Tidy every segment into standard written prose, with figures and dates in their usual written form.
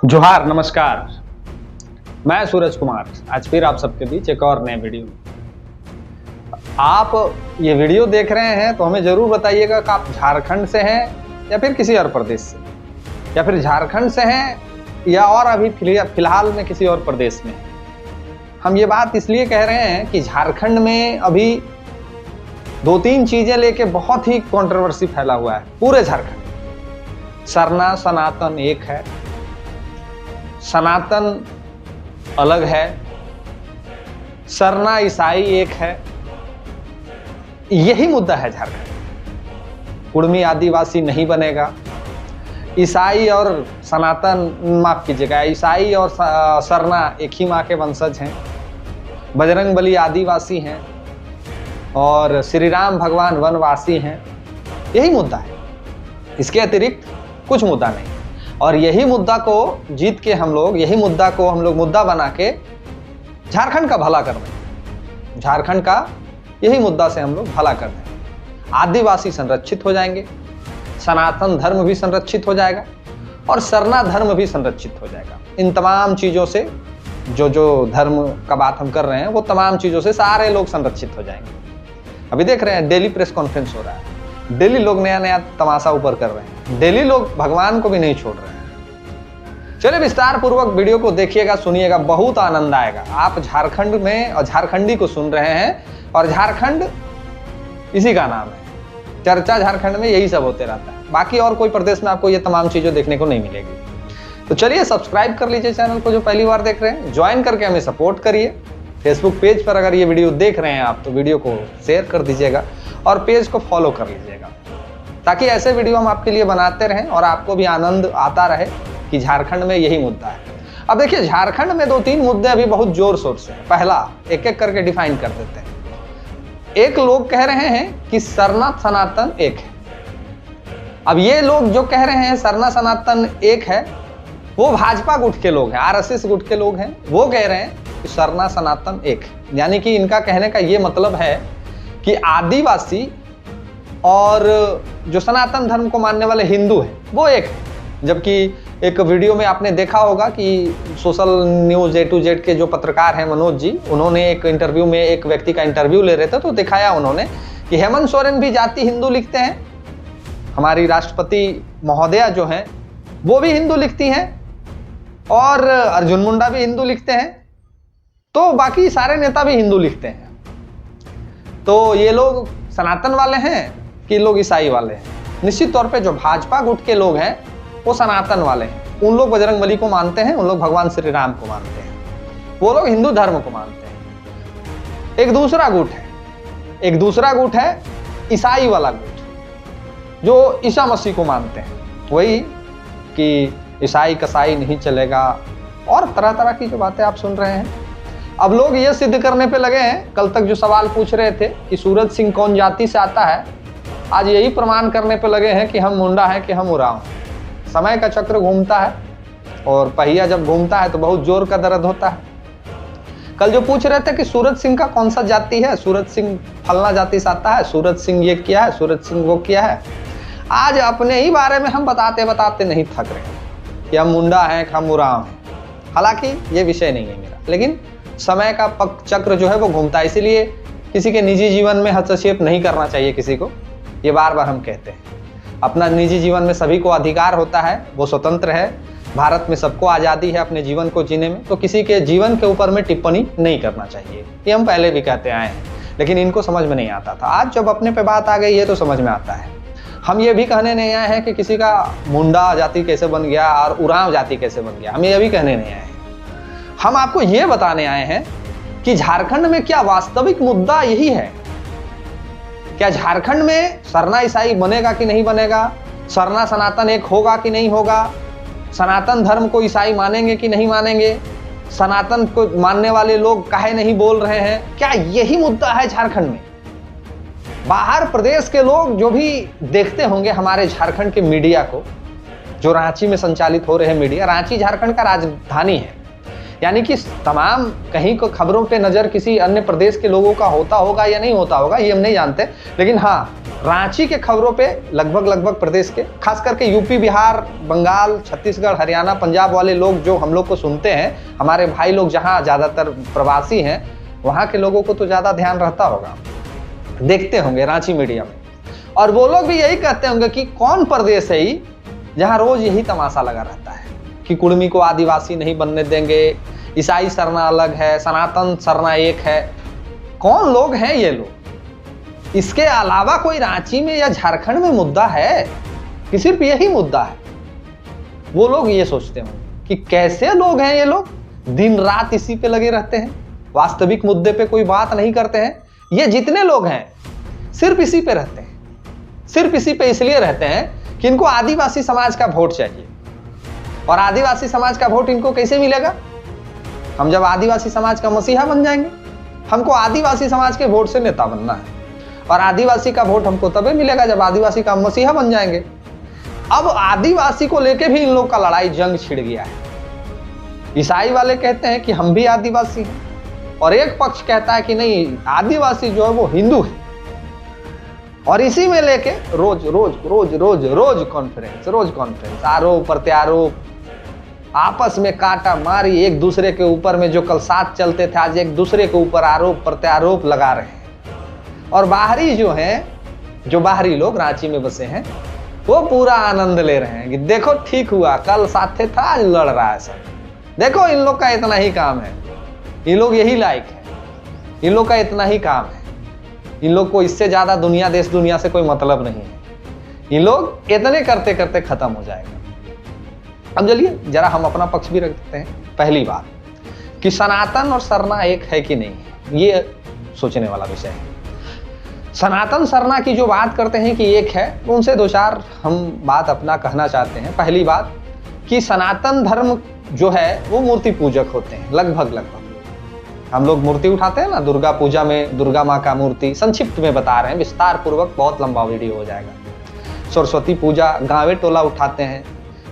जोहार, नमस्कार। मैं सूरज कुमार आज फिर आप सबके बीच एक और नए वीडियो में। आप ये वीडियो देख रहे हैं तो हमें ज़रूर बताइएगा कि आप झारखंड से हैं या फिर किसी और प्रदेश से, या फिर झारखंड से हैं या और अभी फिलहाल में किसी और प्रदेश में। हम ये बात इसलिए कह रहे हैं कि झारखंड में अभी दो तीन चीज़ें लेके बहुत ही कंट्रोवर्सी फैला हुआ है पूरे झारखंड। सरना सनातन एक है, सनातन अलग है, सरना ईसाई एक है। यही मुद्दा है झारखंड। कुड़मी आदिवासी नहीं बनेगा। ईसाई और सनातन, माफ कीजिएगा, ईसाई और सरना एक ही माँ के वंशज हैं। बजरंगबली आदिवासी हैं और श्री राम भगवान वनवासी हैं। यही मुद्दा है, इसके अतिरिक्त कुछ मुद्दा नहीं। और यही मुद्दा को जीत के यही मुद्दा को हम लोग मुद्दा बना के झारखंड का भला कर रहे हैं। झारखंड का यही मुद्दा से हम लोग भला कर रहे हैं। आदिवासी संरक्षित हो जाएंगे, सनातन धर्म भी संरक्षित हो जाएगा और सरना धर्म भी संरक्षित हो जाएगा। इन तमाम चीज़ों से जो धर्म का बात हम कर रहे हैं वो तमाम चीज़ों से सारे लोग संरक्षित हो जाएंगे। अभी देख रहे हैं डेली प्रेस कॉन्फ्रेंस हो रहा है, डेली लोग नया नया तमाशा ऊपर कर रहे हैं, डेली लोग भगवान को भी नहीं छोड़ रहे हैं। चलिए विस्तार पूर्वक वीडियो को देखिएगा, सुनिएगा, बहुत आनंद आएगा। आप झारखंड में और झारखंडी को सुन रहे हैं और झारखंड इसी का नाम है। चर्चा झारखंड में यही सब होते रहता है, बाकी और कोई प्रदेश में आपको ये तमाम चीज़ें देखने को नहीं मिलेगी। तो चलिए सब्सक्राइब कर लीजिए चैनल को, जो पहली बार देख रहे हैं ज्वाइन करके हमें सपोर्ट करिए। फेसबुक पेज पर अगर ये वीडियो देख रहे हैं आप तो वीडियो को शेयर कर दीजिएगा और पेज को फॉलो कर लीजिएगा, ताकि ऐसे वीडियो हम आपके लिए बनाते रहें और आपको भी आनंद आता रहे कि झारखंड में यही मुद्दा है। अब देखिए, झारखंड में दो तीन मुद्दे अभी बहुत जोर शोर से हैं। पहला एक एक करके डिफाइन कर देते हैं। एक लोग कह रहे हैं कि सरना सनातन एक है। अब ये लोग जो कह रहे हैं सरना सनातन एक है, वो भाजपा गुट के लोग हैं, आरएसएस गुट के लोग हैं। वो कह रहे हैं कि सरना सनातन एक है, यानी कि इनका कहने का ये मतलब है कि आदिवासी और जो सनातन धर्म को मानने वाले हिंदू हैं वो एक है। जबकि एक वीडियो में आपने देखा होगा कि social news A to Z के जो पत्रकार हैं मनोज जी, उन्होंने एक इंटरव्यू में एक व्यक्ति का इंटरव्यू ले रहे थे तो दिखाया उन्होंने कि हेमंत सोरेन भी जाति हिंदू लिखते हैं, हमारी राष्ट्रपति महोदया जो हैं वो भी हिंदू लिखती हैं और अर्जुन मुंडा भी हिंदू लिखते हैं, तो बाकी सारे नेता भी हिंदू लिखते हैं। तो ये लोग सनातन वाले हैं कि लोग ईसाई वाले हैं? निश्चित तौर पे जो भाजपा गुट के लोग हैं वो सनातन वाले हैं। उन लोग बजरंगबली को मानते हैं, उन लोग भगवान श्री राम को मानते हैं, वो लोग हिंदू धर्म को मानते हैं। एक दूसरा गुट है ईसाई वाला गुट, जो ईसा मसीह को मानते हैं। वही कि ईसाई कसाई नहीं चलेगा और तरह तरह की जो बातें आप सुन रहे हैं। अब लोग ये सिद्ध करने पे लगे हैं, कल तक जो सवाल पूछ रहे थे कि सूरज सिंह कौन जाति से आता है, आज यही प्रमाण करने पे लगे हैं कि हम मुंडा हैं कि हम उरांव हैं। समय का चक्र घूमता है और पहिया जब घूमता है तो बहुत जोर का दर्द होता है। कल जो पूछ रहे थे कि सूरज सिंह का कौन सा जाति है, सूरज सिंह फलना जाति से आता है, सूरज सिंह ये किया है, सूरज सिंह वो किया है, आज अपने ही बारे में हम बताते बताते नहीं थक रहे कि हम मुंडा हैं कि हम उरांव हैं। हालांकि ये विषय नहीं है मेरा, लेकिन समय का चक्र जो है वो घूमता है, इसीलिए किसी के निजी जीवन में हस्तक्षेप नहीं करना चाहिए किसी को। ये बार बार हम कहते हैं, अपना निजी जीवन में सभी को अधिकार होता है, वो स्वतंत्र है। भारत में सबको आज़ादी है अपने जीवन को जीने में, तो किसी के जीवन के ऊपर में टिप्पणी नहीं करना चाहिए। ये हम पहले भी कहते आए हैं, लेकिन इनको समझ में नहीं आता था। आज जब अपने पे बात आ गई है तो समझ में आता है। हम ये भी कहने नहीं आए हैं कि किसी का मुंडा जाति कैसे बन गया और उरांव जाति कैसे बन गया, हम ये भी कहने नहीं आए हैं। हम आपको ये बताने आए हैं कि झारखंड में क्या वास्तविक मुद्दा यही है। क्या झारखंड में सरना ईसाई बनेगा कि नहीं बनेगा, सरना सनातन एक होगा कि नहीं होगा, सनातन धर्म को ईसाई मानेंगे कि नहीं मानेंगे, सनातन को मानने वाले लोग काहे नहीं बोल रहे हैं, क्या यही मुद्दा है झारखंड में? बाहर प्रदेश के लोग जो भी देखते होंगे हमारे झारखंड के मीडिया को, जो रांची में संचालित हो रहे मीडिया, रांची झारखंड का राजधानी है, यानी कि तमाम कहीं को खबरों पे नज़र किसी अन्य प्रदेश के लोगों का होता होगा या नहीं होता होगा ये हम नहीं जानते, लेकिन हाँ रांची के खबरों पे लगभग प्रदेश के, खास करके यूपी, बिहार, बंगाल, छत्तीसगढ़, हरियाणा, पंजाब वाले लोग जो हम लोग को सुनते हैं, हमारे भाई लोग जहाँ ज़्यादातर प्रवासी हैं, वहाँ के लोगों को तो ज़्यादा ध्यान रहता होगा, देखते होंगे रांची मीडिया में। और वो लोग भी यही कहते होंगे कि कौन प्रदेश है ही जहाँ रोज यही तमाशा लगा रहता है कि कुर्मी को आदिवासी नहीं बनने देंगे, ईसाई सरना अलग है, सनातन सरना एक है। कौन लोग हैं ये लोग? इसके अलावा कोई रांची में या झारखंड में मुद्दा है कि सिर्फ यही मुद्दा है? वो लोग ये सोचते होंगे कि कैसे लोग हैं ये लोग, दिन रात इसी पे लगे रहते हैं, वास्तविक मुद्दे पे कोई बात नहीं करते हैं। ये जितने लोग हैं सिर्फ इसी पे रहते हैं, सिर्फ इसी पे इसलिए रहते हैं कि इनको आदिवासी समाज का वोट चाहिए। और आदिवासी समाज का वोट इनको कैसे मिलेगा? हम जब आदिवासी समाज का मसीहा बन जाएंगे, हमको आदिवासी समाज के वोट से नेता बनना है, और आदिवासी का वोट हमको तभी मिलेगा जब आदिवासी का मसीहा बन जाएंगे। अब आदिवासी को लेके भी इन लोग का लड़ाई जंग छिड़ गया है। ईसाई वाले कहते हैं कि हम भी आदिवासी हैं, और एक पक्ष कहता है कि नहीं, आदिवासी जो है वो हिंदू है। और इसी में लेके रोज रोज रोज रोज रोज कॉन्फ्रेंस, आरोप प्रत्यारोप, आपस में काटा मारी, एक दूसरे के ऊपर में जो कल साथ चलते थे आज एक दूसरे के ऊपर आरोप प्रत्यारोप लगा रहे हैं। और बाहरी जो हैं, जो बाहरी लोग रांची में बसे हैं, वो पूरा आनंद ले रहे हैं कि देखो ठीक हुआ, कल साथ थे था आज लड़ रहा है सब, देखो इन लोग का इतना ही काम है, इन लोग यही लायक है, इन लोग का इतना ही काम है, इन लोग को इससे ज्यादा दुनिया देश दुनिया से कोई मतलब नहीं है, इन लोग इतने करते करते खत्म हो जाएगा। अब चलिए जरा हम अपना पक्ष भी रख देते हैं। पहली बात कि सनातन और सरना एक है कि नहीं है, ये सोचने वाला विषय है। सनातन सरना की जो बात करते हैं कि एक है, उनसे दो चार हम बात अपना कहना चाहते हैं। पहली बात कि सनातन धर्म जो है वो मूर्ति पूजक होते हैं, लगभग हम लोग मूर्ति उठाते हैं ना दुर्गा पूजा में, दुर्गा माँ का मूर्ति, संक्षिप्त में बता रहे हैं, विस्तार पूर्वक बहुत लंबा वीडियो हो जाएगा। सरस्वती पूजा गाँवे टोला उठाते हैं,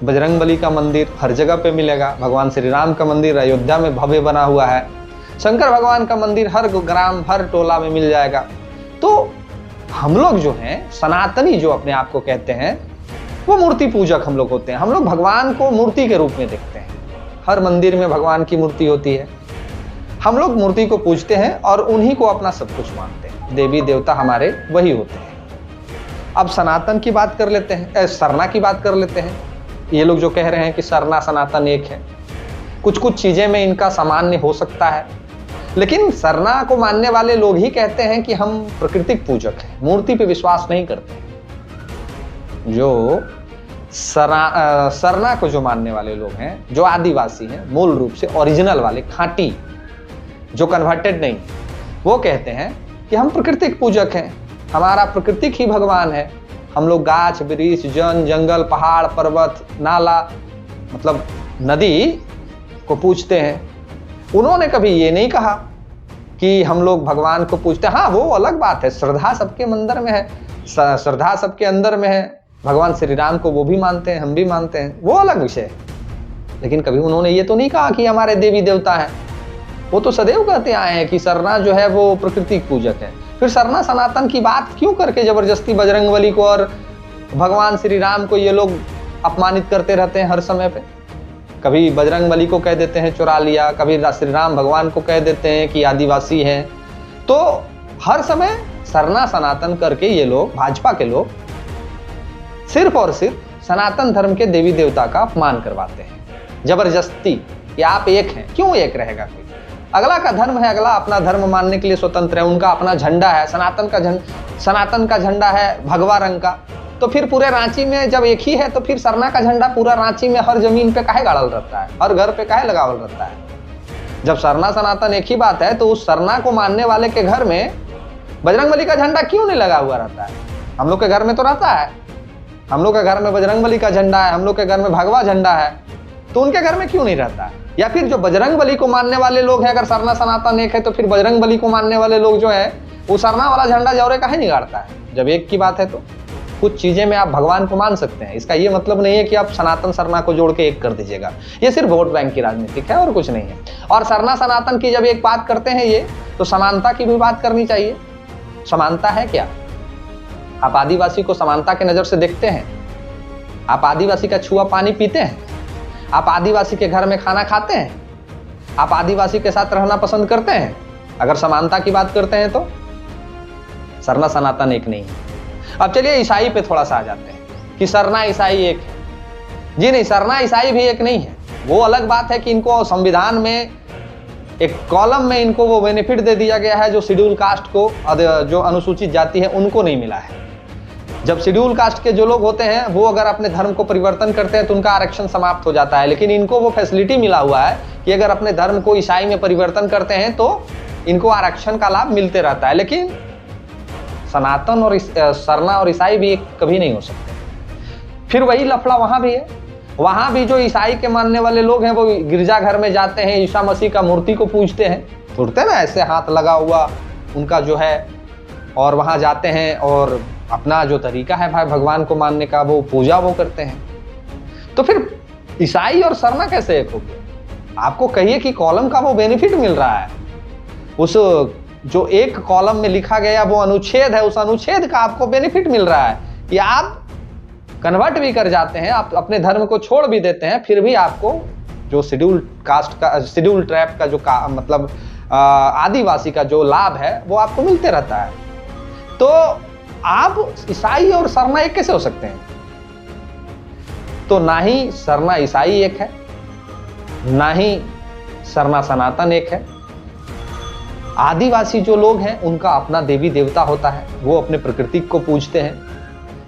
बजरंगबली का मंदिर हर जगह पे मिलेगा, भगवान श्री राम का मंदिर अयोध्या में भव्य बना हुआ है, शंकर भगवान का मंदिर हर ग्राम हर टोला में मिल जाएगा। तो हम लोग जो हैं सनातनी जो अपने आप को कहते हैं वो मूर्ति पूजक हम लोग होते हैं। हम लोग भगवान को मूर्ति के रूप में देखते हैं, हर मंदिर में भगवान की मूर्ति होती है, हम लोग मूर्ति को पूजते हैं और उन्हीं को अपना सब कुछ मानते हैं, देवी देवता हमारे वही होते हैं। अब सनातन की बात कर लेते हैं, सरना की बात कर लेते हैं। ये लोग जो कह रहे हैं कि सरना सनातन एक है, कुछ कुछ चीजें में इनका सामान्य हो सकता है, लेकिन सरना को मानने वाले लोग ही कहते हैं कि हम प्राकृतिक पूजक हैं, मूर्ति पे विश्वास नहीं करते। जो सरना को जो मानने वाले लोग हैं, जो आदिवासी हैं, मूल रूप से ओरिजिनल वाले, खांटी, जो कन्वर्टेड नहीं, वो कहते हैं कि हम प्राकृतिक पूजक हैं, हमारा प्राकृतिक ही भगवान है। हम लोग गाछ वृक्ष, जंगल, पहाड़, पर्वत, नाला, मतलब नदी को पूजते हैं। उन्होंने कभी ये नहीं कहा कि हम लोग भगवान को पूजते हैं। हाँ, वो अलग बात है, श्रद्धा सबके अंदर में है, श्रद्धा सबके अंदर में है, भगवान श्री राम को वो भी मानते हैं, हम भी मानते हैं, वो अलग विषय है। लेकिन कभी उन्होंने ये तो नहीं कहा कि हमारे देवी देवता हैं। वो तो सदैव कहते आए हैं कि सरना जो है वो प्राकृतिक पूजक है। फिर सरना सनातन की बात क्यों करके जबरदस्ती बजरंगबली को और भगवान श्री राम को ये लोग अपमानित करते रहते हैं हर समय पे? कभी बजरंगबली को कह देते हैं चुरा लिया, कभी श्री राम भगवान को कह देते हैं कि आदिवासी हैं। तो हर समय सरना सनातन करके ये लोग, भाजपा के लोग, सिर्फ और सिर्फ सनातन धर्म के देवी देवता का अपमान करवाते हैं जबरदस्ती कि आप एक हैं। क्यों एक रहेगा कोई? अगला का धर्म है, अगला अपना धर्म मानने के लिए स्वतंत्र है, उनका अपना झंडा है, सनातन का झंडा है भगवा रंग का। तो फिर पूरे रांची में जब एक ही है तो फिर सरना का झंडा पूरा रांची में हर जमीन पे काहे गाड़ल रहता है, हर घर पे काहे लगावल रहता है? जब सरना सनातन एक ही बात है तो उस सरना को मानने वाले के घर में बजरंगबली का झंडा क्यों नहीं लगा हुआ रहता है? हम लोग के घर में तो रहता है, हम लोग के घर में बजरंगबली का झंडा है, हम लोग के घर में भगवा झंडा है, तो उनके घर में क्यों नहीं रहता है? या फिर जो बजरंगबली को मानने वाले लोग हैं, अगर सरना सनातन एक है तो फिर बजरंगबली को मानने वाले लोग जो है वो सरना वाला झंडा जौरे काहे नहीं गाड़ता है जब एक की बात है? तो कुछ चीजें में आप भगवान को मान सकते हैं। इसका ये मतलब नहीं है कि आप सनातन सरना को जोड़ के एक कर दीजिएगा। ये सिर्फ वोट बैंक की राजनीतिक है और कुछ नहीं है। और सरना सनातन की जब एक बात करते हैं ये, तो समानता की भी बात करनी चाहिए। समानता है क्या? आप आदिवासी को समानता की नजर से देखते हैं? आप आदिवासी का छुआ पानी पीते हैं? आप आदिवासी के घर में खाना खाते हैं? आप आदिवासी के साथ रहना पसंद करते हैं? अगर समानता की बात करते हैं तो सरना सनातन एक नहीं है। अब चलिए ईसाई पे थोड़ा सा आ जाते हैं कि सरना ईसाई एक है। जी नहीं, सरना ईसाई भी एक नहीं है। वो अलग बात है कि इनको संविधान में एक कॉलम में इनको वो बेनिफिट दे दिया गया है जो शेड्यूल कास्ट को, जो अनुसूचित जाति है उनको नहीं मिला है। जब शेड्यूल कास्ट के जो लोग होते हैं वो अगर अपने धर्म को परिवर्तन करते हैं तो उनका आरक्षण समाप्त हो जाता है, लेकिन इनको वो फैसिलिटी मिला हुआ है कि अगर अपने धर्म को ईसाई में परिवर्तन करते हैं तो इनको आरक्षण का लाभ मिलते रहता है। लेकिन सनातन और सरना और ईसाई भी एक कभी नहीं हो सकते। फिर वही लफड़ा वहां भी है। वहां भी जो ईसाई के मानने वाले लोग हैं वो गिरजाघर में जाते हैं, ईसा मसीह का मूर्ति को पूजते हैं, पूजते ना ऐसे हाथ लगा हुआ उनका जो है, और वहां जाते हैं और अपना जो तरीका है भाई भगवान को मानने का वो पूजा वो करते हैं। तो फिर ईसाई और सरना कैसे एक हो गया? आपको कहिए कि कॉलम का वो बेनिफिट मिल रहा है, उस जो एक कॉलम में लिखा गया वो अनुच्छेद है, उस अनुच्छेद का आपको बेनिफिट मिल रहा है कि आप कन्वर्ट भी कर जाते हैं, आप अपने धर्म को छोड़ भी देते हैं, फिर भी आपको जो शेड्यूल कास्ट का, शेड्यूल ट्राइब का जो मतलब आदिवासी का जो लाभ है वो आपको मिलते रहता है। तो आप ईसाई और सरना एक कैसे हो सकते हैं? तो ना ही सरना ईसाई एक है, ना ही सरना सनातन एक है। आदिवासी जो लोग हैं उनका अपना देवी देवता होता है, वो अपने प्रकृति को पूजते हैं।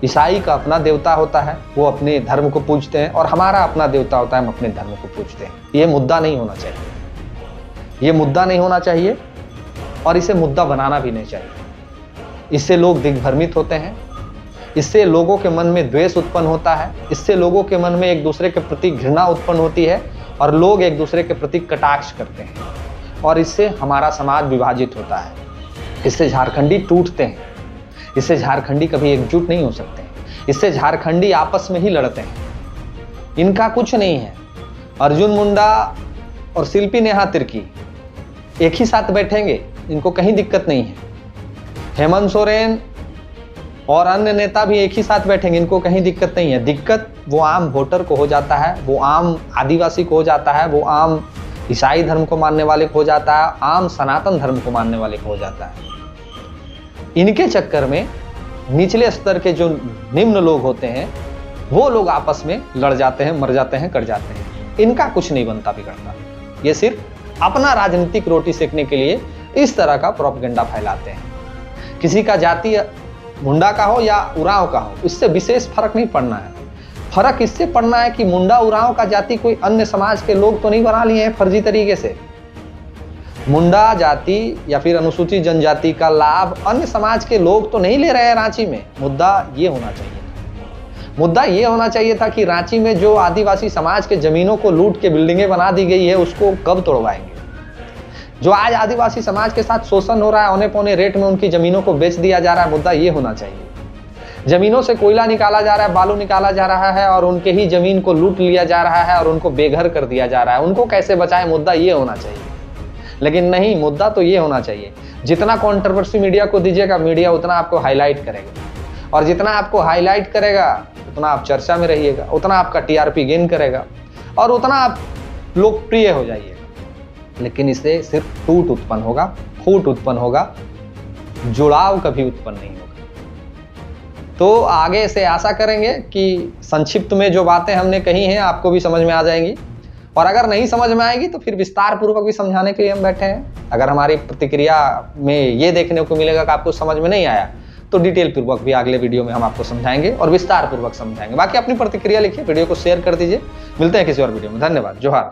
ईसाई का अपना देवता होता है, वो अपने धर्म को पूजते हैं, और हमारा अपना देवता होता है, हम अपने धर्म को पूजते हैं। ये मुद्दा नहीं होना चाहिए, ये मुद्दा नहीं होना चाहिए, और इसे मुद्दा बनाना भी नहीं चाहिए। इससे लोग दिग्भ्रमित होते हैं, इससे लोगों के मन में द्वेष उत्पन्न होता है, इससे लोगों के मन में एक दूसरे के प्रति घृणा उत्पन्न होती है, और लोग एक दूसरे के प्रति कटाक्ष करते हैं, और इससे हमारा समाज विभाजित होता है। इससे झारखंडी टूटते हैं, इससे झारखंडी कभी एकजुट नहीं हो सकते, इससे झारखंडी आपस में ही लड़ते हैं। इनका कुछ नहीं है। अर्जुन मुंडा और शिल्पी नेहा तिर्की एक ही साथ बैठेंगे, इनको कहीं दिक्कत नहीं है। हेमंत सोरेन और अन्य नेता भी एक ही साथ बैठेंगे, इनको कहीं दिक्कत नहीं है। दिक्कत वो आम वोटर को हो जाता है, वो आम आदिवासी को हो जाता है, वो आम ईसाई धर्म को मानने वाले को हो जाता है, आम सनातन धर्म को मानने वाले को हो जाता है। इनके चक्कर में निचले स्तर के जो निम्न लोग होते हैं वो लोग आपस में लड़ जाते हैं, मर जाते हैं, कट जाते हैं। इनका कुछ नहीं बनता बिगड़ता, ये सिर्फ अपना राजनीतिक रोटी सेकने के लिए इस तरह का प्रोपेगेंडा फैलाते हैं। किसी का जाति मुंडा का हो या उरांव का हो, इससे विशेष फर्क नहीं पड़ना है। फर्क इससे पड़ना है कि मुंडा उरांव का जाति कोई अन्य समाज के लोग तो नहीं बना लिए हैं फर्जी तरीके से। मुंडा जाति या फिर अनुसूचित जनजाति का लाभ अन्य समाज के लोग तो नहीं ले रहे हैं रांची में। मुद्दा ये होना चाहिए था, मुद्दा ये होना चाहिए था कि रांची में जो आदिवासी समाज के जमीनों को लूट के बिल्डिंगें बना दी गई है उसको कब तोड़वाएंगे। जो आज आदिवासी समाज के साथ शोषण हो रहा है, औने पौने रेट में उनकी जमीनों को बेच दिया जा रहा है, मुद्दा ये होना चाहिए। जमीनों से कोयला निकाला जा रहा है, बालू निकाला जा रहा है, और उनके ही जमीन को लूट लिया जा रहा है और उनको बेघर कर दिया जा रहा है। उनको कैसे बचाएं, मुद्दा ये होना चाहिए। लेकिन नहीं, मुद्दा तो ये होना चाहिए जितना कंट्रोवर्सी मीडिया को दीजिएगा, मीडिया उतना आपको हाईलाइट करेगा, और जितना आपको हाईलाइट करेगा उतना आप चर्चा में रहिएगा, उतना आपका टीआरपी गेन करेगा, और उतना आप लोकप्रिय हो जाइएगा। लेकिन इससे सिर्फ टूट उत्पन्न होगा, फूट उत्पन्न होगा, जुड़ाव कभी उत्पन्न नहीं होगा। तो आगे से आशा करेंगे कि संक्षिप्त में जो बातें हमने कही हैं आपको भी समझ में आ जाएंगी, और अगर नहीं समझ में आएगी तो फिर विस्तार पूर्वक भी समझाने के लिए हम बैठे हैं। अगर हमारी प्रतिक्रिया में ये देखने को मिलेगा कि आपको समझ में नहीं आया तो डिटेल पूर्वक भी अगले वीडियो में हम आपको समझाएंगे और विस्तार पूर्वक समझाएंगे। बाकी अपनी प्रतिक्रिया लिखिए, वीडियो को शेयर कर दीजिए। मिलते हैं किसी और वीडियो में। धन्यवाद। जोहार।